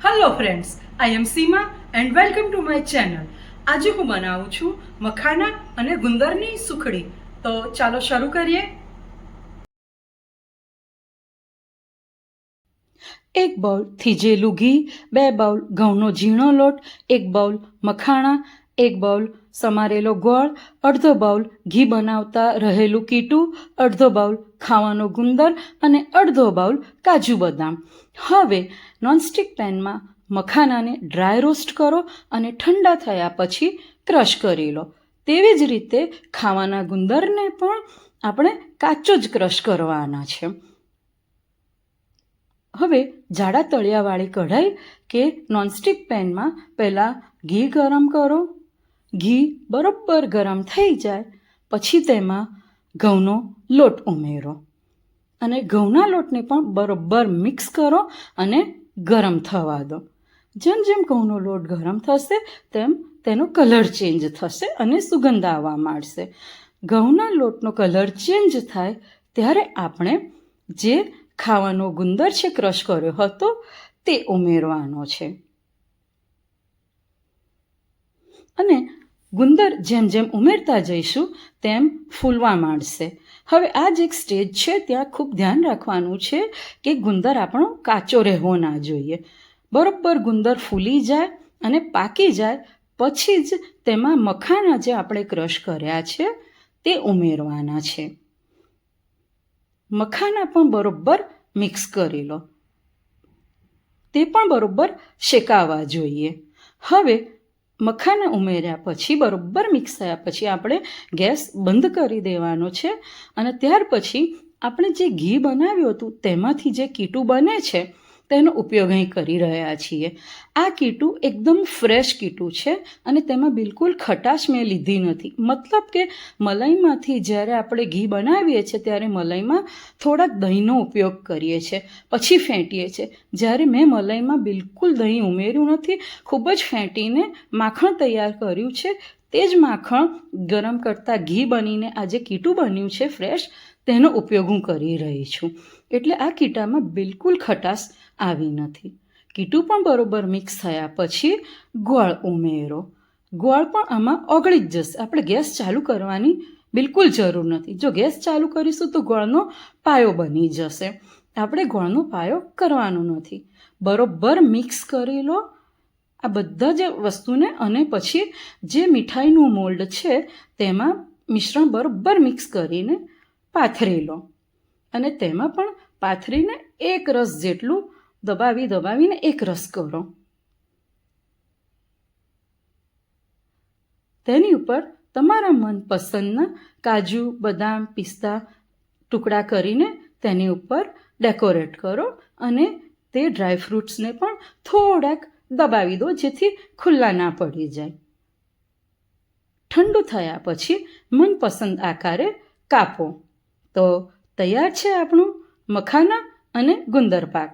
Hello friends, I am Seema and welcome to my channel. આજે હું બનાવું છું મખાના અને ગુંદરની સુખડી. તો ચાલો શરૂ કરીએ. એક બાઉલ થીજેલું ઘી, 2 બાઉલ ઘઉંનો ઝીણો લોટ, 1 બાઉલ મખાણા, 1 બાઉલ સમારેલો ગોળ, અડધો બાઉલ ઘી બનાવતા રહેલું કીટું, અડધો બાઉલ ખાવાનો ગુંદર અને અડધો બાઉલ કાજુ બદામ. હવે નોનસ્ટિક પેનમાં મખાનાને ડ્રાય રોસ્ટ કરો અને ઠંડા થયા પછી ક્રશ કરી લો. તેવી જ રીતે ખાવાના ગુંદરને પણ આપણે કાચો જ ક્રશ કરવાના છે. હવે જાડા તળિયાવાળી કઢાઈ કે નોનસ્ટિક પેનમાં પહેલાં ઘી ગરમ કરો. ઘી બરોબર ગરમ થઈ જાય પછી તેમાં ઘઉંનો લોટ ઉમેરો અને ઘઉંના લોટને પણ બરોબર મિક્સ કરો અને ગરમ થવા દો. જેમ જેમ ઘઉંનો લોટ ગરમ થશે તેમ તેનો કલર ચેન્જ થશે અને સુગંધ આવવા માંડશે. ઘઉંના લોટનો કલર ચેન્જ થાય ત્યારે આપણે જે ખાવાનો ગુંદર છે ક્રશ કર્યો હતો તે ઉમેરવાનો છે અને ગુંદર જેમ જેમ ઉમેરતા જઈશું તેમ ફૂલવા માંડશે. હવે આ જ એક સ્ટેજ છે, ત્યાં ખૂબ ધ્યાન રાખવાનું છે કે ગુંદર આપણો કાચો રહેવો ના જોઈએ. બરોબર ગુંદર ફૂલી જાય અને પાકી જાય પછી જ તેમાં મખાના જે આપણે ક્રશ કર્યા છે તે ઉમેરવાના છે. મખાના પણ બરોબર મિક્સ કરી લો, તે પણ બરોબર શેકાવા જોઈએ. હવે મખાના ઉમેર્યા પછી બરોબર મિક્સ થયા પછી આપણે ગેસ બંધ કરી દેવાનો છે અને ત્યાર પછી આપણે જે ઘી બનાવ્યું હતું તેમાંથી જે કીટું બને છે તેનો ઉપયોગ અહીં કરી રહ્યા છીએ. આ કીટું એકદમ ફ્રેશ કીટું છે અને તેમાં બિલકુલ ખટાશ મેં લીધી નથી. મતલબ કે મલાઈમાંથી જ્યારે આપણે ઘી બનાવીએ છીએ ત્યારે મલાઈમાં થોડાક દહીંનો ઉપયોગ કરીએ છીએ, પછી ફેંટીએ છીએ. જ્યારે મેં મલાઈમાં બિલકુલ દહીં ઉમેર્યું નથી, ખૂબ જ ફેંટીને માખણ તૈયાર કર્યું છે. તે જ માખણ ગરમ કરતાં ઘી બનીને આ જે કીટું બન્યું છે ફ્રેશ તેનો ઉપયોગ હું કરી રહી છું. એટલે આ કીટામાં બિલકુલ ખટાશ આવી નથી. કીટું પણ બરોબર મિક્સ થયા પછી ગોળ ઉમેરો. ગોળ પણ આમાં ઓગળી જ જશે, આપણે ગેસ ચાલુ કરવાની બિલકુલ જરૂર નથી. જો ગેસ ચાલુ કરીશું તો ગોળનો પાયો બની જશે. આપણે ગોળનો પાયો કરવાનો નથી. બરોબર મિક્સ કરી લો આ બધા જ વસ્તુને અને પછી જે મીઠાઈનું મોલ્ડ છે તેમાં મિશ્રણ બરોબર મિક્સ કરીને પાથરી લો અને તેમાં પણ પાથરીને એક રસ જેટલું દબાવીને એક રસ કરો. તેની ઉપર તમારા મનપસંદના કાજુ, બદામ, પિસ્તા ટુકડા કરીને તેની ઉપર ડેકોરેટ કરો અને તે ડ્રાયફ્રૂટ્સને પણ થોડાક દબાવી દો જેથી ખુલ્લા ના પડી જાય. ઠંડુ થયા પછી મનપસંદ આકારે કાપો. તો તૈયાર છે આપણું મખાના અને ગુંદર પાક.